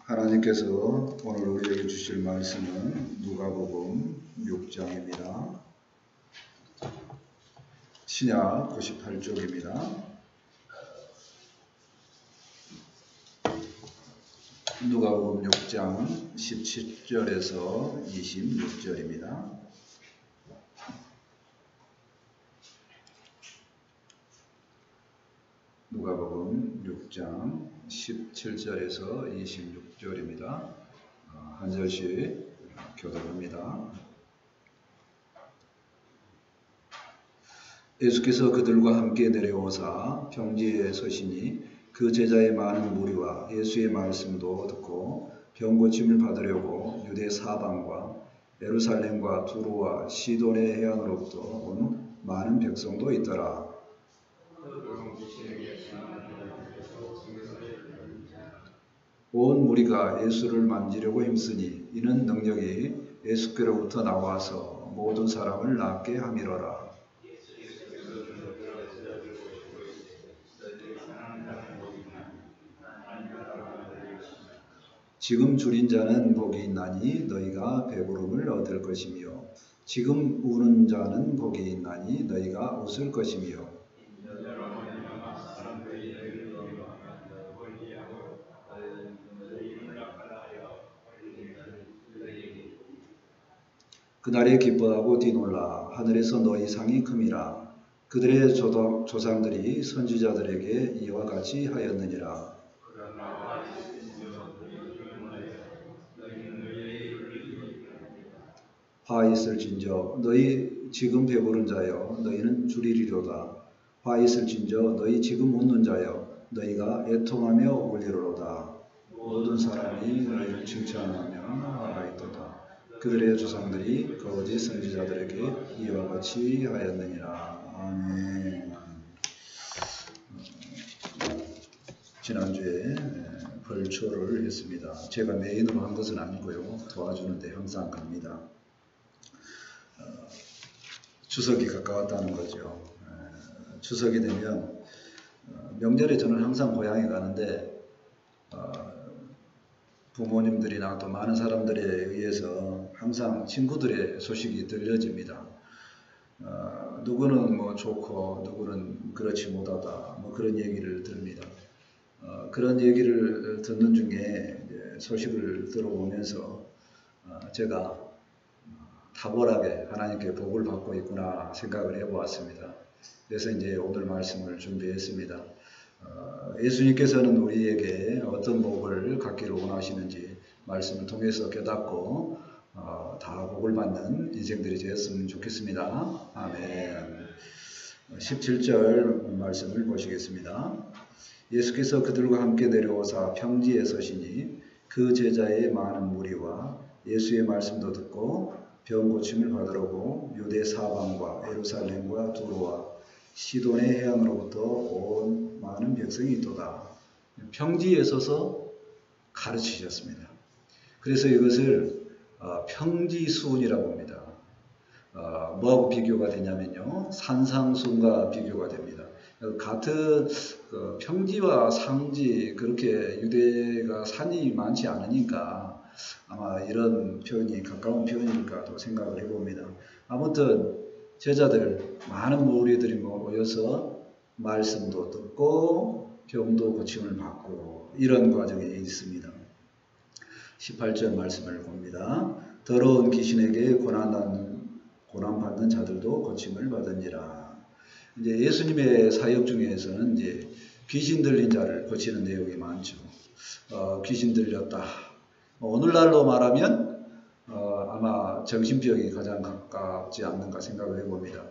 하나님께서 오늘 우리에게 주실 말씀은 누가복음 6장입니다. 신약 98쪽입니다. 누가복음 6장 17절에서 26절입니다. 누가복음 6장 17절에서 26절입니다. 한 절씩 교독합니다. 예수께서 그들과 함께 내려오사 평지에 서시니 그 제자의 많은 무리와 예수의 말씀도 듣고 병 고침을 받으려고 유대 사방과 예루살렘과 두로와 시돈의 해안으로부터 온 많은 백성도 있더라. 온 무리가 예수를 만지려고 힘쓰니 이는 능력이 예수께로부터 나와서 모든 사람을 낫게 함이로라. 지금 줄인 자는 복이 있나니 너희가 배부름을 얻을 것이며 지금 우는 자는 복이 있나니 너희가 웃을 것이며 그날에 기뻐하고 뒤놀라 하늘에서 너희 상이 큼이라. 그들의 조상들이 선지자들에게 이와 같이 하였느니라. 화 있을진저 너희 지금 배부른 자여 너희는 줄이리로다. 화 있을진저 너희 지금 웃는 자여 너희가 애통하며 울리로다. 모든 사람이 너희를 칭찬하며 하나이도다. 그들의 조상들이 거짓 선지자들에게 이와 같이 하였느니라. 아멘. 지난주에 벌초를 했습니다. 제가 메인으로 한 것은 아니고요. 도와주는데 항상 갑니다. 추석이 가까웠다는 거죠. 추석이 되면 명절에 저는 항상 고향에 가는데 부모님들이나 또 많은 사람들에 의해서 항상 친구들의 소식이 들려집니다. 누구는 뭐 좋고 누구는 그렇지 못하다 뭐 그런 얘기를 들습니다. 그런 얘기를 듣는 중에 소식을 들어보면서 제가 탁월하게 하나님께 복을 받고 있구나 생각을 해보았습니다. 그래서 이제 오늘 말씀을 준비했습니다. 예수님께서는 우리에게 어떤 복을 갖기를 원하시는지 말씀을 통해서 깨닫고 다 복을 받는 인생들이 되었으면 좋겠습니다. 아멘. 17절 말씀을 보시겠습니다. 예수께서 그들과 함께 내려오사 평지에 서시니 그 제자의 많은 무리와 예수의 말씀도 듣고 병 고침을 받으려고 유대 사방과 예루살렘과 두로와 시돈의 해안으로부터 온 많은 백성이 있도다. 평지에 서서 가르치셨습니다. 그래서 이것을 평지수훈이라고 합니다. 뭐하고 비교가 되냐면요, 산상수훈과 비교가 됩니다. 같은 평지와 상지, 그렇게 유대가 산이 많지 않으니까 아마 이런 표현이 가까운 표현일까도 생각을 해봅니다. 아무튼 제자들, 많은 무리들이 모여서 말씀도 듣고 병도 고침을 받고 이런 과정에 있습니다. 18절 말씀을 봅니다. 더러운 귀신에게 고난받는 자들도 고침을 받으니라. 이제 예수님의 사역 중에서는 이제 귀신 들린 자를 고치는 내용이 많죠. 귀신 들렸다. 오늘날로 말하면 아마 정신병이 가장 가깝지 않는가 생각을 해봅니다.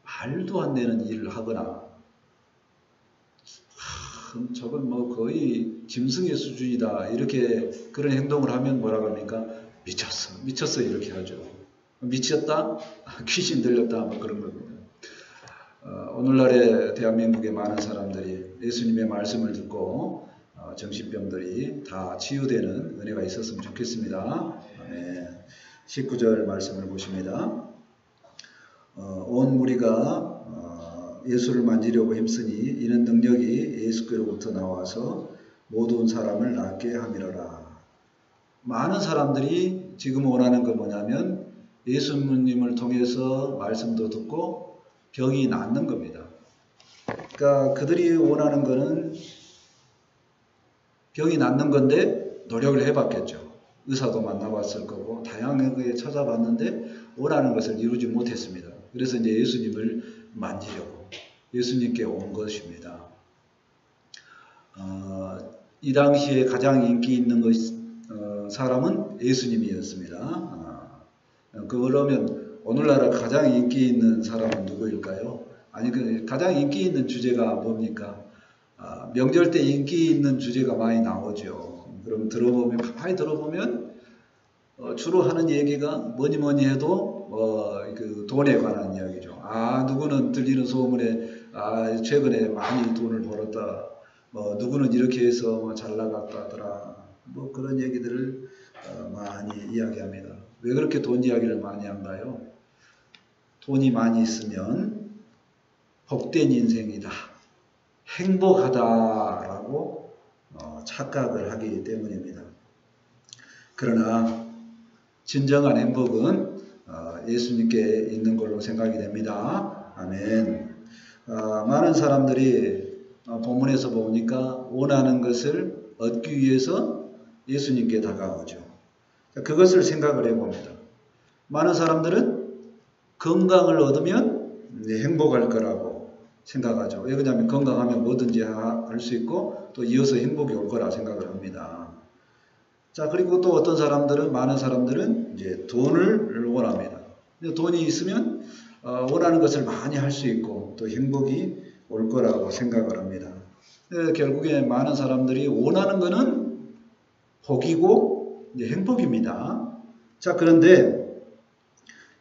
말도 안 되는 일을 하거나 저건 뭐 거의 짐승의 수준이다 이렇게 그런 행동을 하면 뭐라고 합니까? 미쳤어 이렇게 하죠. 미쳤다? 귀신 들렸다 뭐 그런 겁니다. 오늘날의 대한민국의 많은 사람들이 예수님의 말씀을 듣고 정신병들이 다 치유되는 은혜가 있었으면 좋겠습니다. 네. 19절 말씀을 보십니다. 온 무리가 예수를 만지려고 힘쓰니 이는 능력이 예수께로부터 나와서 모든 사람을 낫게 함이로라. 많은 사람들이 지금 원하는 건 뭐냐면 예수님을 통해서 말씀도 듣고 병이 낫는 겁니다. 그러니까 그들이 원하는 거는 병이 낫는 건데 노력을 해봤겠죠. 의사도 만나봤을 거고 다양하게 찾아봤는데 원하는 것을 이루지 못했습니다. 그래서 이제 예수님을 만지려고 예수님께 온 것입니다. 이 당시에 가장 인기 있는 사람은 예수님이었습니다. 그러면 오늘날 가장 인기 있는 사람은 누구일까요? 아니, 가장 인기 있는 주제가 뭡니까? 명절 때 인기 있는 주제가 많이 나오죠. 그럼 가만히 들어보면 주로 하는 얘기가 뭐니 해도 그 돈에 관한 이야기죠. 누구는 들리는 소문에 최근에 많이 돈을 벌었다. 누구는 이렇게 해서 잘 나갔다더라. 그런 얘기들을 많이 이야기합니다. 왜 그렇게 돈 이야기를 많이 한가요? 돈이 많이 있으면 복된 인생이다. 행복하다라고 착각을 하기 때문입니다. 그러나 진정한 행복은 예수님께 있는 걸로 생각이 됩니다. 아멘. 많은 사람들이 본문에서 보니까 원하는 것을 얻기 위해서 예수님께 다가오죠. 그것을 생각을 해봅니다. 많은 사람들은 건강을 얻으면 행복할 거라고 생각하죠. 왜 그러냐면 건강하면 뭐든지 할 수 있고 또 이어서 행복이 올 거라 생각을 합니다. 자, 그리고 또 어떤 사람들은, 많은 사람들은 이제 돈을 원합니다. 돈이 있으면 원하는 것을 많이 할 수 있고 또 행복이 올 거라고 생각을 합니다. 결국에 많은 사람들이 원하는 것은 복이고 이제 행복입니다. 자, 그런데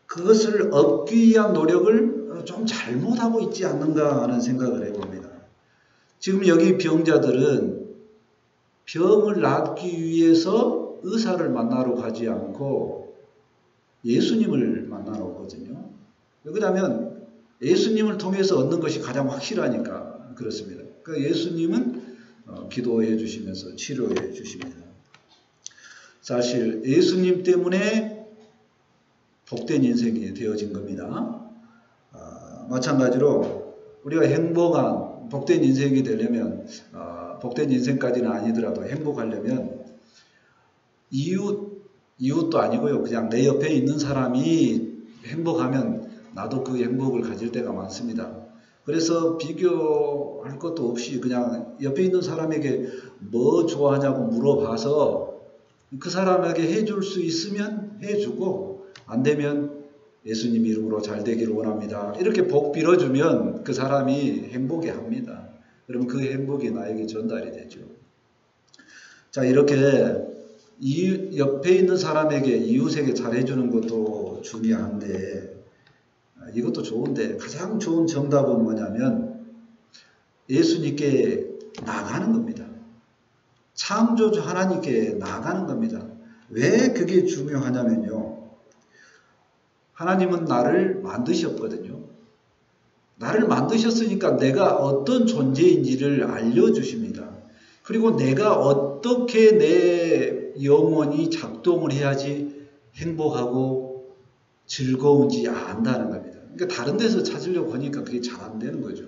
그것을 얻기 위한 노력을 좀 잘못하고 있지 않는가 하는 생각을 해봅니다. 지금 여기 병자들은 병을 낫기 위해서 의사를 만나러 가지 않고 예수님을 만나러 오거든요. 왜냐하면 예수님을 통해서 얻는 것이 가장 확실하니까 그렇습니다. 그러니까 예수님은 기도해 주시면서 치료해 주십니다. 사실 예수님 때문에 복된 인생이 되어진 겁니다. 마찬가지로 우리가 행복한 복된 인생이 되려면 복된 인생까지는 아니더라도 행복하려면 이웃도 아니고요. 그냥 내 옆에 있는 사람이 행복하면 나도 그 행복을 가질 때가 많습니다. 그래서 비교할 것도 없이 그냥 옆에 있는 사람에게 뭐 좋아하냐고 물어봐서 그 사람에게 해줄 수 있으면 해주고 안 되면 예수님 이름으로 잘 되기를 원합니다. 이렇게 복 빌어주면 그 사람이 행복해 합니다. 그러면 그 행복이 나에게 전달이 되죠. 자, 이렇게 옆에 있는 사람에게, 이웃에게 잘해주는 것도 중요한데 이것도 좋은데 가장 좋은 정답은 뭐냐면 예수님께 나가는 겁니다. 창조주 하나님께 나가는 겁니다. 왜 그게 중요하냐면요. 하나님은 나를 만드셨거든요. 나를 만드셨으니까 내가 어떤 존재인지를 알려주십니다. 그리고 내가 어떻게 내 영혼이 작동을 해야지 행복하고 즐거운지 안다는 겁니다. 그러니까 다른 데서 찾으려고 하니까 그게 잘 안 되는 거죠.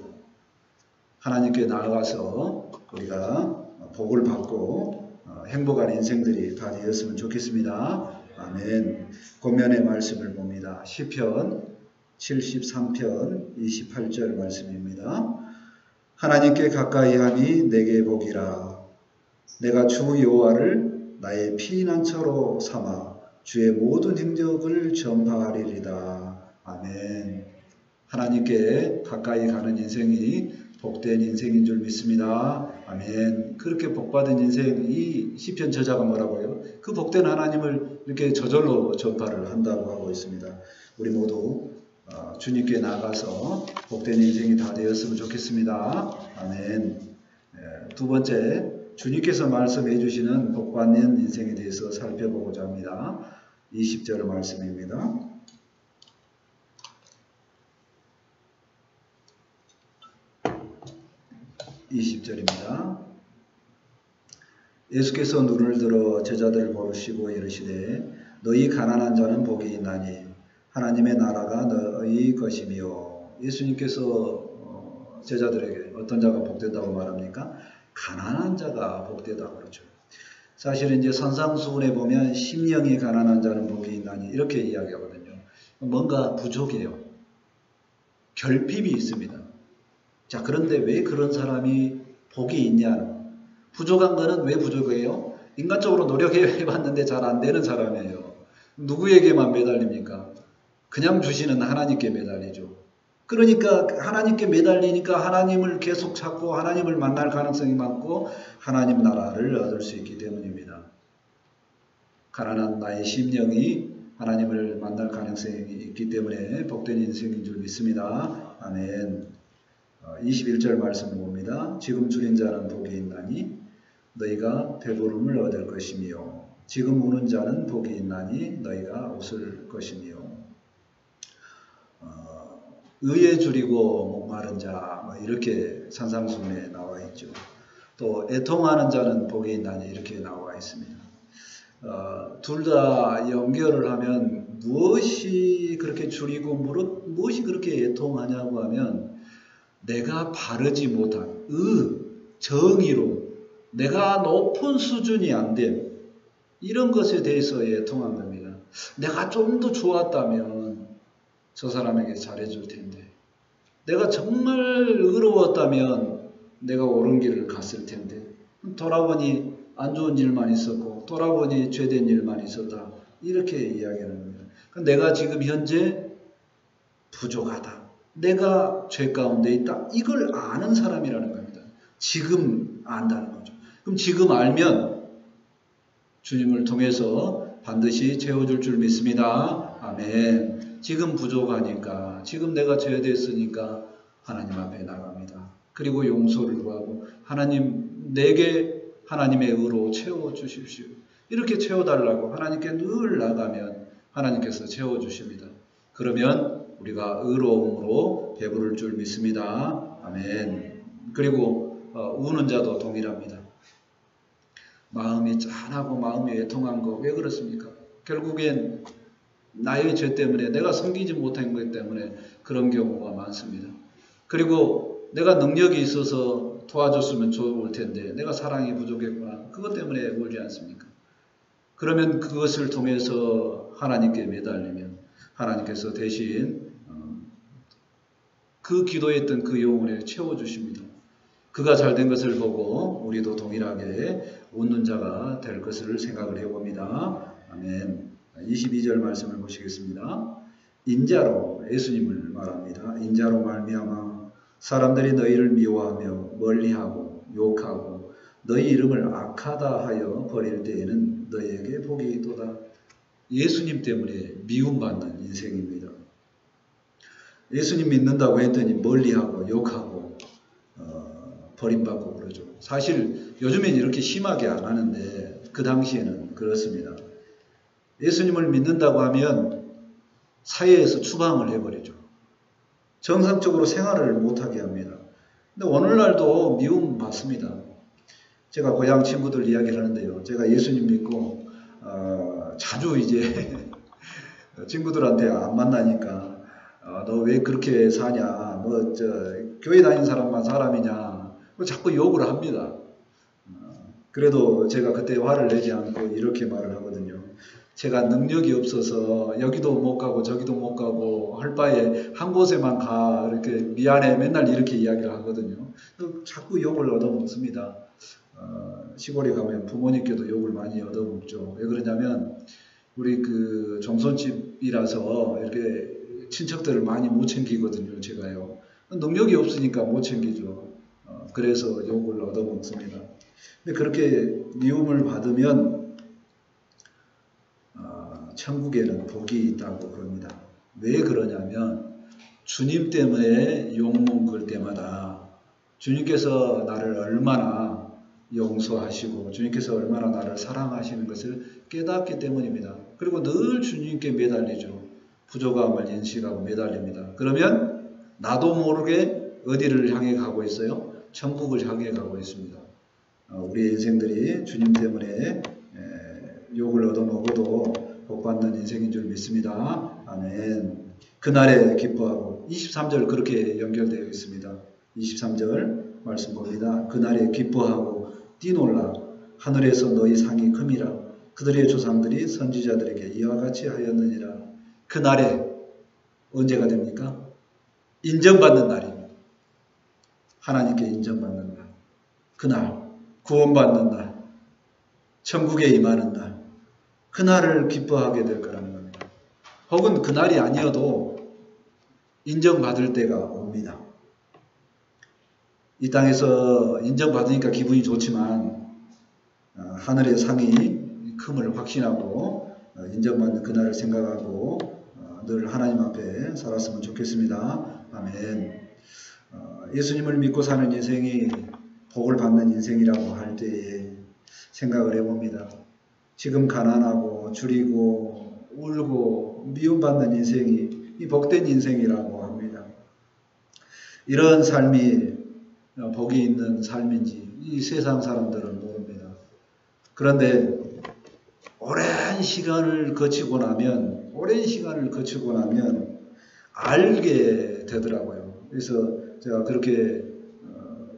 하나님께 나아가서 우리가 복을 받고 행복한 인생들이 다 되었으면 좋겠습니다. 아멘. 권면의 말씀을 봅니다. 시편 73편 28절 말씀입니다. 하나님께 가까이 하니 내게 복이라. 내가 주 여호와를 나의 피난처로 삼아 주의 모든 행적을 전파하리이다. 아멘. 하나님께 가까이 가는 인생이 복된 인생인 줄 믿습니다. 아멘. 그렇게 복받은 인생, 이 시편 저자가 뭐라고요? 그 복된 하나님을 이렇게 저절로 전파를 한다고 하고 있습니다. 우리 모두 주님께 나가서 복된 인생이 다 되었으면 좋겠습니다. 아멘. 두 번째, 주님께서 말씀해 주시는 복받는 인생에 대해서 살펴보고자 합니다. 20절 말씀입니다. 20절입니다. 예수께서 눈을 들어 제자들을 보시고 이르시되 너희 가난한 자는 복이 있나니 하나님의 나라가 너희 것이며. 예수님께서 제자들에게 어떤 자가 복되다고 말합니까? 가난한 자가 복되다고 그러죠. 사실은 이제 선상수훈에 보면 심령이 가난한 자는 복이 있나니 이렇게 이야기하거든요. 뭔가 부족해요. 결핍이 있습니다. 자, 그런데 왜 그런 사람이 복이 있냐? 부족한 거는 왜 부족해요? 인간적으로 노력해봤는데 잘 안 되는 사람이에요. 누구에게만 매달립니까? 그냥 주시는 하나님께 매달리죠. 그러니까 하나님께 매달리니까 하나님을 계속 찾고 하나님을 만날 가능성이 많고 하나님 나라를 얻을 수 있기 때문입니다. 가난한 나의 심령이 하나님을 만날 가능성이 있기 때문에 복된 인생인 줄 믿습니다. 아멘. 21절 말씀을 봅니다. 지금 줄인 자는 복이 있나니 너희가 배부름을 얻을 것이며 지금 우는 자는 복이 있나니 너희가 웃을 것이며. 의에 줄이고 목마른 자 이렇게 산상수훈에 나와 있죠. 또 애통하는 자는 복이 있나니 이렇게 나와 있습니다. 둘 다 연결을 하면 무엇이 그렇게 줄이고 무엇이 그렇게 애통하냐고 하면 내가 바르지 못한 정의로 내가 높은 수준이 안 됨, 이런 것에 대해서 애통한 겁니다. 내가 좀 더 좋았다면 저 사람에게 잘해줄 텐데, 내가 정말 의로웠다면 내가 옳은 길을 갔을 텐데, 돌아보니 안 좋은 일만 있었고 돌아보니 죄된 일만 있었다, 이렇게 이야기하는 겁니다. 내가 지금 현재 부족하다, 내가 죄 가운데 있다, 이걸 아는 사람이라는 겁니다. 지금 안다는 거죠. 그럼 지금 알면 주님을 통해서 반드시 채워줄 줄 믿습니다. 아멘. 지금 부족하니까, 지금 내가 죄됐으니까 하나님 앞에 나갑니다. 그리고 용서를 구하고 하나님, 내게 하나님의 의로 채워주십시오, 이렇게 채워달라고 하나님께 늘 나가면 하나님께서 채워주십니다. 그러면 우리가 의로움으로 배부를 줄 믿습니다. 아멘. 그리고 우는 자도 동일합니다. 마음이 짠하고 마음이 애통한 거 왜 그렇습니까? 결국엔 나의 죄 때문에, 내가 섬기지 못한 것 때문에 그런 경우가 많습니다. 그리고 내가 능력이 있어서 도와줬으면 좋을 텐데 내가 사랑이 부족했구나, 그것 때문에 울지 않습니까? 그러면 그것을 통해서 하나님께 매달리면 하나님께서 대신 그 기도했던 그 영혼에 채워주십니다. 그가 잘된 것을 보고 우리도 동일하게 웃는 자가 될 것을 생각을 해봅니다. 아멘. 22절 말씀을 보시겠습니다. 인자로, 예수님을 말합니다. 인자로 말미암아 사람들이 너희를 미워하며 멀리하고 욕하고 너희 이름을 악하다 하여 버릴 때에는 너희에게 복이 있도다. 예수님 때문에 미움받는 인생입니다. 예수님 믿는다고 했더니 멀리하고 욕하고 버림받고 그러죠. 사실 요즘엔 이렇게 심하게 안 하는데 그 당시에는 그렇습니다. 예수님을 믿는다고 하면 사회에서 추방을 해버리죠. 정상적으로 생활을 못하게 합니다. 근데 오늘날도 미움 받습니다. 제가 고향 친구들 이야기를 하는데요. 제가 예수님 믿고 자주 이제 친구들한테 안 만나니까 너 왜 그렇게 사냐, 교회 다니는 사람만 사람이냐, 자꾸 욕을 합니다. 그래도 제가 그때 화를 내지 않고 이렇게 말을 하거든요. 제가 능력이 없어서 여기도 못 가고 저기도 못 가고 할 바에 한 곳에만 가, 이렇게 미안해, 맨날 이렇게 이야기를 하거든요. 자꾸 욕을 얻어먹습니다. 시골에 가면 부모님께도 욕을 많이 얻어먹죠. 왜 그러냐면 우리 그 종손집이라서 이렇게 친척들을 많이 못 챙기거든요. 제가요. 능력이 없으니까 못 챙기죠. 그래서 욕을 얻어먹습니다. 근데 그렇게 미움을 받으면 천국에는 복이 있다고 그럽니다. 왜 그러냐면 주님 때문에 욕먹을 때마다 주님께서 나를 얼마나 용서하시고 주님께서 얼마나 나를 사랑하시는 것을 깨닫기 때문입니다. 그리고 늘 주님께 매달리죠. 부족함을 인식하고 매달립니다. 그러면 나도 모르게 어디를 향해 가고 있어요? 천국을 향해 가고 있습니다. 우리 인생들이 주님 때문에 욕을 얻어먹어도 복받는 인생인 줄 믿습니다. 아멘. 그날에 기뻐하고 23절 그렇게 연결되어 있습니다. 23절 말씀 봅니다. 그날에 기뻐하고 뛰놀라 하늘에서 너희 상이 큼이라 그들의 조상들이 선지자들에게 이와 같이 하였느니라. 그날에 언제가 됩니까? 인정받는 날입니다. 하나님께 인정받는 날. 그날 구원받는 날. 천국에 임하는 날. 그날을 기뻐하게 될 거라는 겁니다. 혹은 그날이 아니어도 인정받을 때가 옵니다. 이 땅에서 인정받으니까 기분이 좋지만 하늘의 상이 큼을 확신하고 인정받는 그날을 생각하고 늘 하나님 앞에 살았으면 좋겠습니다. 아멘. 예수님을 믿고 사는 인생이 복을 받는 인생이라고 할 때에 생각을 해봅니다. 지금 가난하고 줄이고 울고 미움받는 인생이 이 복된 인생이라고 합니다. 이런 삶이 복이 있는 삶인지 이 세상 사람들은 모릅니다. 그런데 오랜 시간을 거치고 나면 알게 되더라고요. 그래서 제가 그렇게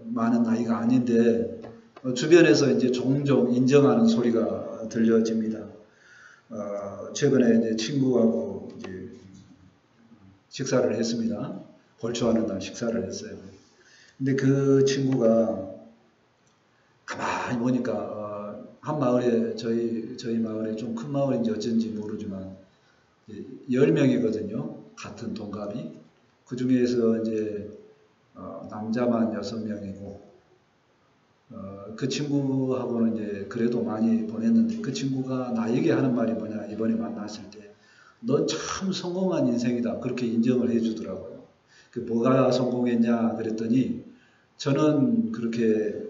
많은 나이가 아닌데 주변에서 이제 종종 인정하는 소리가 들려집니다. 최근에 이제 친구하고 이제 식사를 했습니다. 벌초하는 날 식사를 했어요. 근데 그 친구가 가만히 보니까 한 마을에 저희 마을에 좀 큰 마을인지 어쩐지 모르지만 10명이거든요. 같은 동갑이. 그 중에서 이제 남자만 6명이고 그 친구하고는 이제 그래도 많이 보냈는데 그 친구가 나에게 하는 말이 뭐냐 이번에 만났을 때 넌 참 성공한 인생이다 그렇게 인정을 해주더라고요. 그 뭐가 성공했냐 그랬더니 저는 그렇게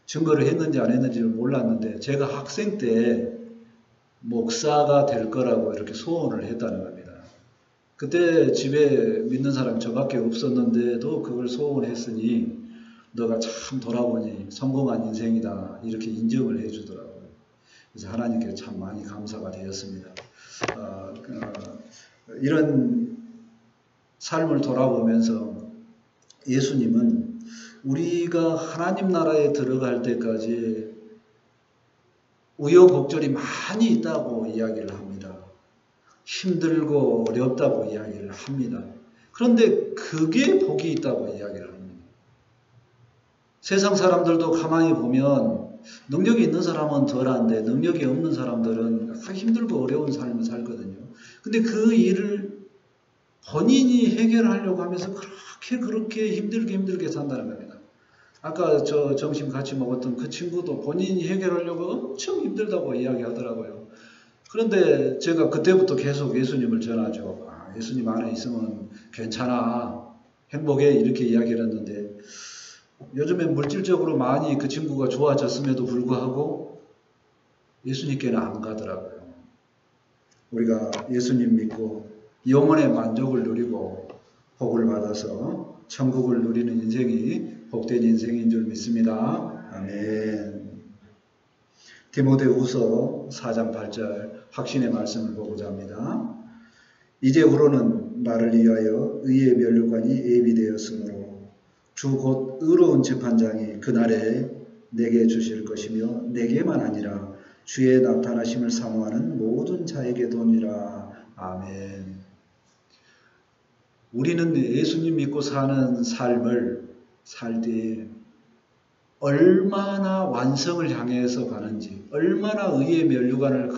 증거를 했는지 안 했는지를 몰랐는데 제가 학생 때 목사가 될 거라고 이렇게 소원을 했다는 겁니다. 그때 집에 믿는 사람이 저밖에 없었는데도 그걸 소원했으니 너가 참 돌아보니 성공한 인생이다 이렇게 인정을 해주더라고요. 그래서 하나님께 참 많이 감사가 되었습니다. 이런 삶을 돌아보면서 예수님은 우리가 하나님 나라에 들어갈 때까지 우여곡절이 많이 있다고 이야기를 합니다. 힘들고 어렵다고 이야기를 합니다. 그런데 그게 복이 있다고 이야기를 합니다. 세상 사람들도 가만히 보면 능력이 있는 사람은 덜한데 능력이 없는 사람들은 힘들고 어려운 삶을 살거든요. 근데 그 일을 본인이 해결하려고 하면서 그렇게 힘들게 산다는 겁니다. 아까 저 점심 같이 먹었던 그 친구도 본인이 해결하려고 엄청 힘들다고 이야기하더라고요. 그런데 제가 그때부터 계속 예수님을 전하죠. 예수님 안에 있으면 괜찮아. 행복해. 이렇게 이야기를 했는데 요즘에 물질적으로 많이 그 친구가 좋아졌음에도 불구하고 예수님께는 안 가더라고요. 우리가 예수님 믿고 영혼의 만족을 누리고 복을 받아서 천국을 누리는 인생이 복된 인생인 줄 믿습니다. 아멘. 디모데후서 4장 8절 확신의 말씀을 보고자 합니다. 이제후로는 나를 위하여 의의 면류관이 예비되었으므로 주 곧 의로운 재판장이 그날에 내게 주실 것이며 내게만 아니라 주의 나타나심을 사모하는 모든 자에게 도니라. 아멘. 우리는 예수님 믿고 사는 삶을 살 때 얼마나 완성을 향해서 가는지, 얼마나 의의 면류관을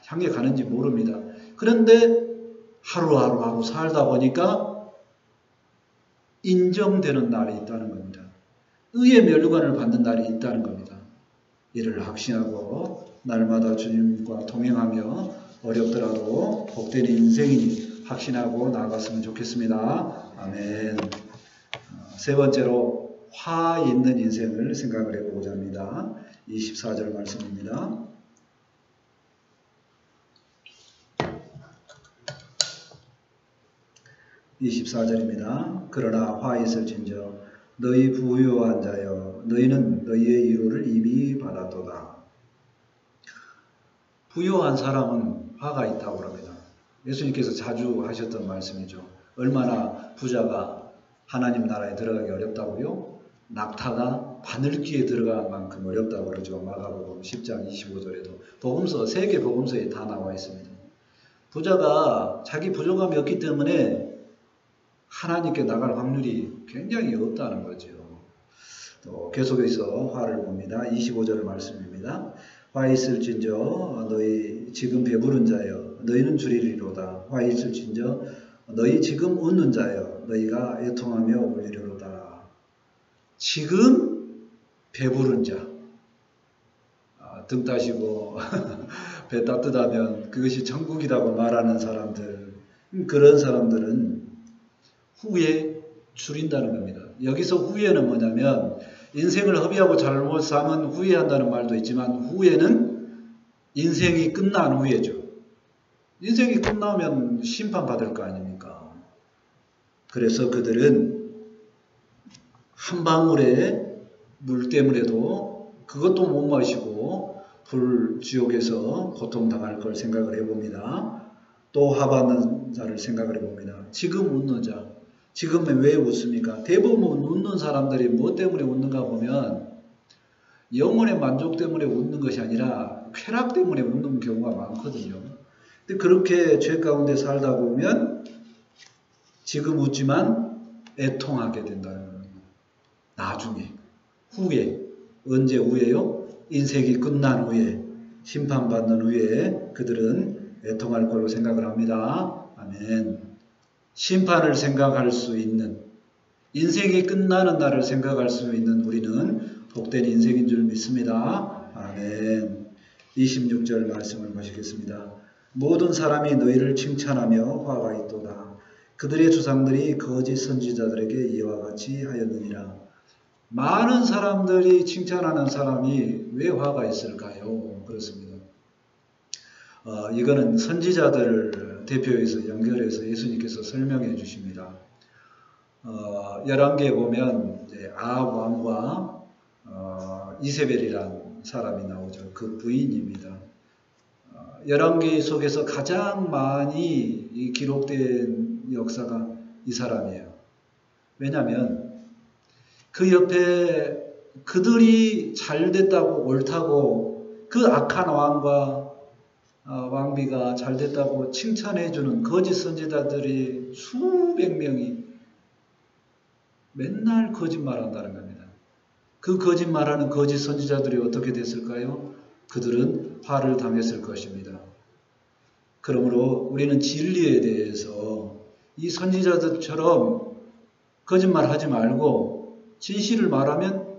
향해 가는지 모릅니다. 그런데 하루하루 살다 보니까 인정되는 날이 있다는 겁니다. 의의 면류관을 받는 날이 있다는 겁니다. 이를 확신하고 날마다 주님과 동행하며 어렵더라도 복된 인생이니 확신하고 나아갔으면 좋겠습니다. 아멘. 세 번째로 화 있는 인생을 생각을 해보고자 합니다. 24절 말씀입니다. (24절입니다) 그러나 화 있을진저 너희 부유한 자여 너희는 너희의 위로를 이미 받았도다. 부유한 사람은 화가 있다고 합니다. 예수님께서 자주 하셨던 말씀이죠. 얼마나 부자가 하나님 나라에 들어가기 어렵다고요? 낙타가 바늘귀에 들어갈 만큼 어렵다고 그러죠. 마가복음 10장 25절에도. 복음서, 세계 복음서에 다 나와 있습니다. 부자가 자기 부족함이 없기 때문에 하나님께 나갈 확률이 굉장히 없다는 거죠. 또 계속해서 화를 봅니다. 25절 말씀입니다. 화 있을진저 너희 지금 배부른 자여 너희는 줄이리로다. 화 있을진저 너희 지금 웃는 자여 너희가 애통하며 울리리로다. 지금 배부른 자. 등 따시고 배 따뜻하면 그것이 천국이라고 말하는 사람들, 그런 사람들은 후에 줄인다는 겁니다. 여기서 후회는 뭐냐면 인생을 허비하고 잘못 사면 후회한다는 말도 있지만 후회는 인생이 끝난 후회죠. 인생이 끝나면 심판받을 거 아닙니까? 그래서 그들은 한 방울의 물 때문에도 그것도 못 마시고 불지옥에서 고통당할 걸 생각을 해봅니다. 또 화받는 자를 생각을 해봅니다. 지금 웃는 자. 지금 왜 웃습니까? 대부분 웃는 사람들이 뭐 때문에 웃는가 보면 영혼의 만족 때문에 웃는 것이 아니라 쾌락 때문에 웃는 경우가 많거든요. 근데 그렇게 죄 가운데 살다 보면 지금 웃지만 애통하게 된다는 겁니다. 나중에, 후에, 언제 후에요? 인생이 끝난 후에, 심판받는 후에 그들은 애통할 걸로 생각을 합니다. 아멘. 심판을 생각할 수 있는, 인생이 끝나는 날을 생각할 수 있는 우리는 복된 인생인 줄 믿습니다. 아멘. 26절 말씀을 보시겠습니다. 모든 사람이 너희를 칭찬하며 화가 있도다. 그들의 조상들이 거짓 선지자들에게 이와 같이 하였느니라. 많은 사람들이 칭찬하는 사람이 왜 화가 있을까요? 그렇습니다. 이거는 선지자들을 대표해서 연결해서 예수님께서 설명해 주십니다. 열왕기에 보면 이제 아합 왕과 이세벨이라는 사람이 나오죠. 그 부인입니다. 열왕기 속에서 가장 많이 기록된 역사가 이 사람이에요. 왜냐하면 그 옆에 그들이 잘됐다고 옳다고 그 악한 왕과 왕비가 잘됐다고 칭찬해주는 거짓 선지자들이 수백 명이 맨날 거짓말한다는 겁니다. 그 거짓말하는 거짓 선지자들이 어떻게 됐을까요? 그들은 화를 당했을 것입니다. 그러므로 우리는 진리에 대해서 이 선지자들처럼 거짓말하지 말고 진실을 말하면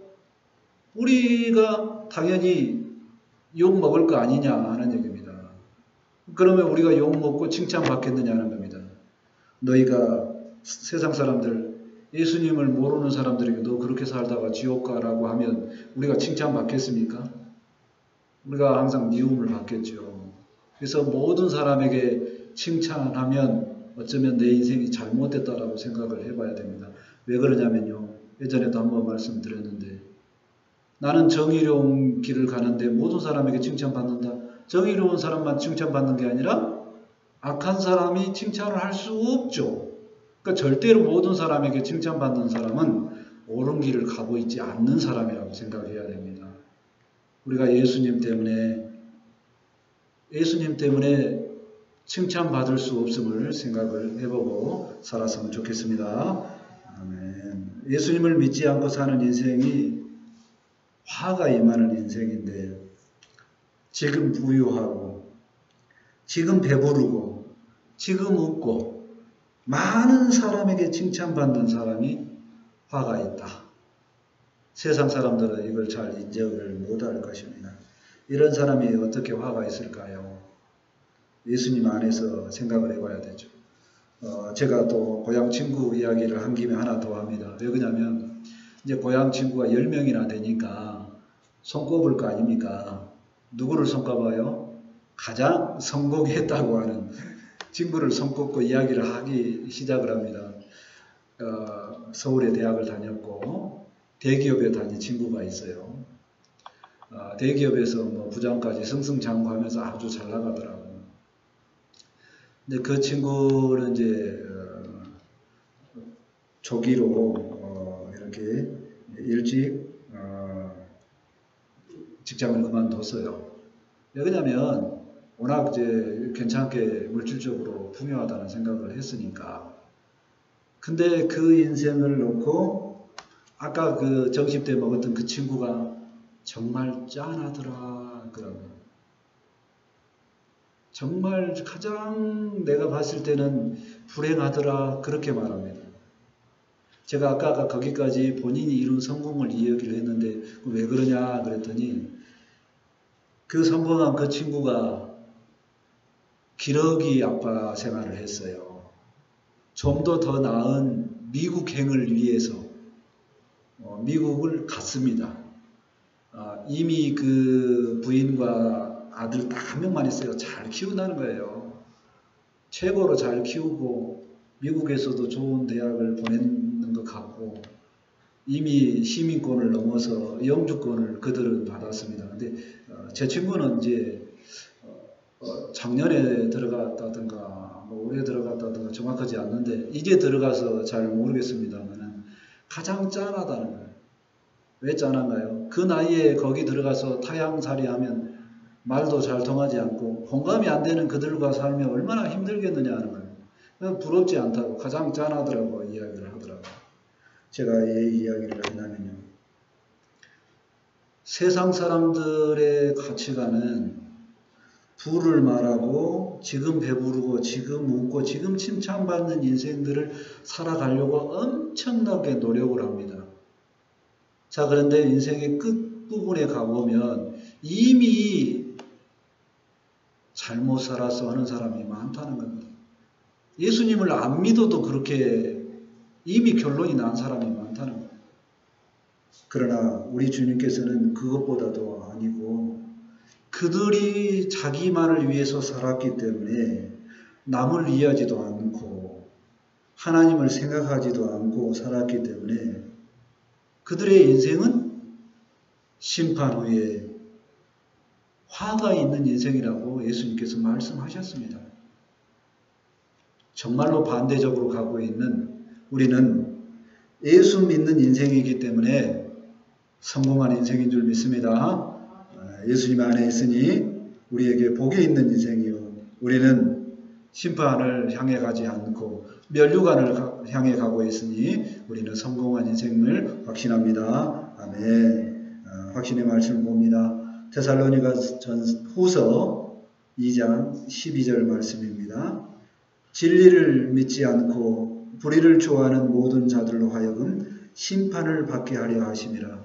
우리가 당연히 욕 먹을 거 아니냐 하는 얘기입니다. 그러면 우리가 욕 먹고 칭찬받겠느냐는 겁니다. 너희가 세상 사람들, 예수님을 모르는 사람들에게 너 그렇게 살다가 지옥 가라고 하면 우리가 칭찬받겠습니까? 우리가 항상 미움을 받겠죠. 그래서 모든 사람에게 칭찬하면 어쩌면 내 인생이 잘못됐다라고 생각을 해봐야 됩니다. 왜 그러냐면요. 예전에도 한번 말씀드렸는데 나는 정의로운 길을 가는데 모든 사람에게 칭찬받는다. 정의로운 사람만 칭찬받는 게 아니라 악한 사람이 칭찬을 할 수 없죠. 그러니까 절대로 모든 사람에게 칭찬받는 사람은 옳은 길을 가고 있지 않는 사람이라고 생각해야 됩니다. 우리가 예수님 때문에 칭찬받을 수 없음을 생각을 해보고 살았으면 좋겠습니다. 아멘. 예수님을 믿지 않고 사는 인생이 화가 임하는 인생인데 지금 부유하고 지금 배부르고 지금 웃고 많은 사람에게 칭찬받는 사람이 화가 있다. 세상 사람들은 이걸 잘 인정을 못할 것입니다. 이런 사람이 어떻게 화가 있을까요? 예수님 안에서 생각을 해봐야 되죠. 제가 또 고향 친구 이야기를 한 김에 하나 더 합니다. 왜 그러냐면 이제 고향 친구가 10명이나 되니까 손꼽을 거 아닙니까? 누구를 손꼽아요? 가장 성공했다고 하는 친구를 손꼽고 이야기를 하기 시작을 합니다. 서울에 대학을 다녔고 대기업에 다닌 친구가 있어요. 대기업에서 뭐 부장까지 승승장구하면서 아주 잘 나가더라고요. 근데 그 친구는 이제 조기로 이렇게 일찍 직장을 그만뒀어요. 왜냐하면 워낙 이제 괜찮게 물질적으로 풍요하다는 생각을 했으니까. 근데 그 인생을 놓고 아까 그 정십 때 먹었던 그 친구가 정말 짠하더라 그러면 정말 가장 내가 봤을 때는 불행하더라 그렇게 말합니다. 제가 아까 거기까지 본인이 이룬 성공을 이야기를 했는데 왜 그러냐 그랬더니 그 성공한 그 친구가 기러기 아빠 생활을 했어요. 좀 더 나은 미국행을 위해서 미국을 갔습니다. 이미 그 부인과 아들 딱 한 명만 있어요. 잘 키운다는 거예요. 최고로 잘 키우고 미국에서도 좋은 대학을 보내는 것 같고 이미 시민권을 넘어서 영주권을 그들은 받았습니다. 근데 제 친구는 이제 작년에 들어갔다든가 뭐 올해 들어갔다든가 정확하지 않는데 이제 들어가서 잘 모르겠습니다만 가장 짠하다는 거예요. 왜 짠한가요? 그 나이에 거기 들어가서 타향살이 하면 말도 잘 통하지 않고 공감이 안 되는 그들과 살면 얼마나 힘들겠느냐 하는 거예요. 부럽지 않다고 가장 짠하더라고 이야기를 하더라고요. 제가 이 이야기를 하냐면요. 세상 사람들의 가치관은 부를 말하고 지금 배부르고 지금 웃고 지금 칭찬받는 인생들을 살아가려고 엄청나게 노력을 합니다. 자, 그런데 인생의 끝부분에 가보면 이미 잘못 살아서 하는 사람이 많다는 겁니다. 예수님을 안 믿어도 그렇게 이미 결론이 난 사람이 많다는 거예요. 그러나 우리 주님께서는 그것보다도 아니고 그들이 자기만을 위해서 살았기 때문에 남을 위하지도 않고 하나님을 생각하지도 않고 살았기 때문에 그들의 인생은 심판 후에 화가 있는 인생이라고 예수님께서 말씀하셨습니다. 정말로 반대적으로 가고 있는 우리는 예수 믿는 인생이기 때문에 성공한 인생인 줄 믿습니다. 예수님 안에 있으니 우리에게 복이 있는 인생이요. 우리는 심판을 향해 가지 않고 면류관을 향해 가고 있으니 우리는 성공한 인생을 확신합니다. 아멘. 확신의 말씀을 봅니다. 데살로니가전 후서 2장 12절 말씀입니다. 진리를 믿지 않고 불의를 좋아하는 모든 자들로 하여금 심판을 받게 하려 하심이라.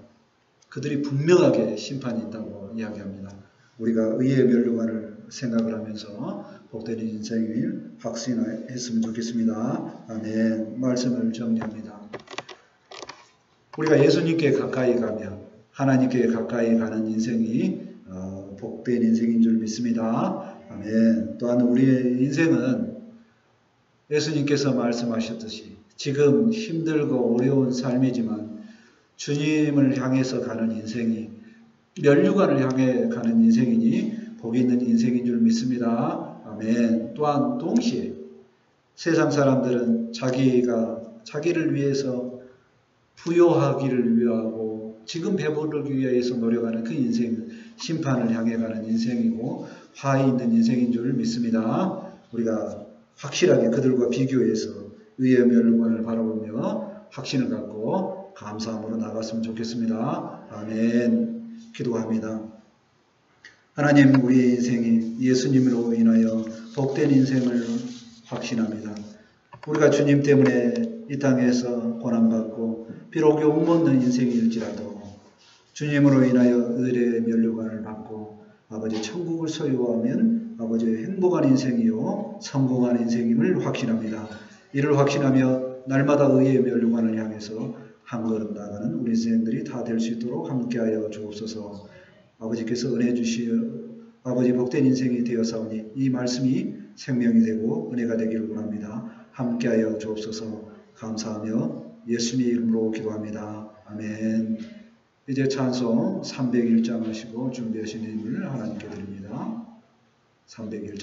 그들이 분명하게 심판이 있다고 이야기합니다. 우리가 의의 면류관을 생각을 하면서 복된 인생을 확신했으면 좋겠습니다. 아멘. 말씀을 정리합니다. 우리가 예수님께 가까이 가면 하나님께 가까이 가는 인생이 복된 인생인 줄 믿습니다. 아멘. 또한 우리의 인생은 예수님께서 말씀하셨듯이 지금 힘들고 어려운 삶이지만 주님을 향해서 가는 인생이 면류관을 향해 가는 인생이니 복이 있는 인생인 줄 믿습니다. 아멘. 또한 동시에 세상 사람들은 자기를 위해서 부요하기를 위하고 지금 배부르기 위해서 노력하는 그 인생은 심판을 향해 가는 인생이고 화해 있는 인생인 줄 믿습니다. 우리가 확실하게 그들과 비교해서 의의 면류관을 바라보며 확신을 갖고 감사함으로 나갔으면 좋겠습니다. 아멘. 기도합니다. 하나님, 우리 인생이 예수님으로 인하여 복된 인생을 확신합니다. 우리가 주님 때문에 이 땅에서 고난받고 비록 욕먹는 인생일지라도 주님으로 인하여 의의 면류관을 받고 아버지 천국을 소유하면 아버지의 행복한 인생이요 성공한 인생임을 확신합니다. 이를 확신하며 날마다 의의 면류관을 향해서 한 걸음 나가는 우리 인생들이 다 될 수 있도록 함께하여 주옵소서. 아버지께서 은혜 주시어 아버지 복된 인생이 되어사오니 이 말씀이 생명이 되고 은혜가 되기를 원합니다. 함께하여 주옵소서. 감사하며 예수님의 이름으로 기도합니다. 아멘. 이제 찬송 301장 하시고 준비하신 힘을 하나님께 드립니다. 301장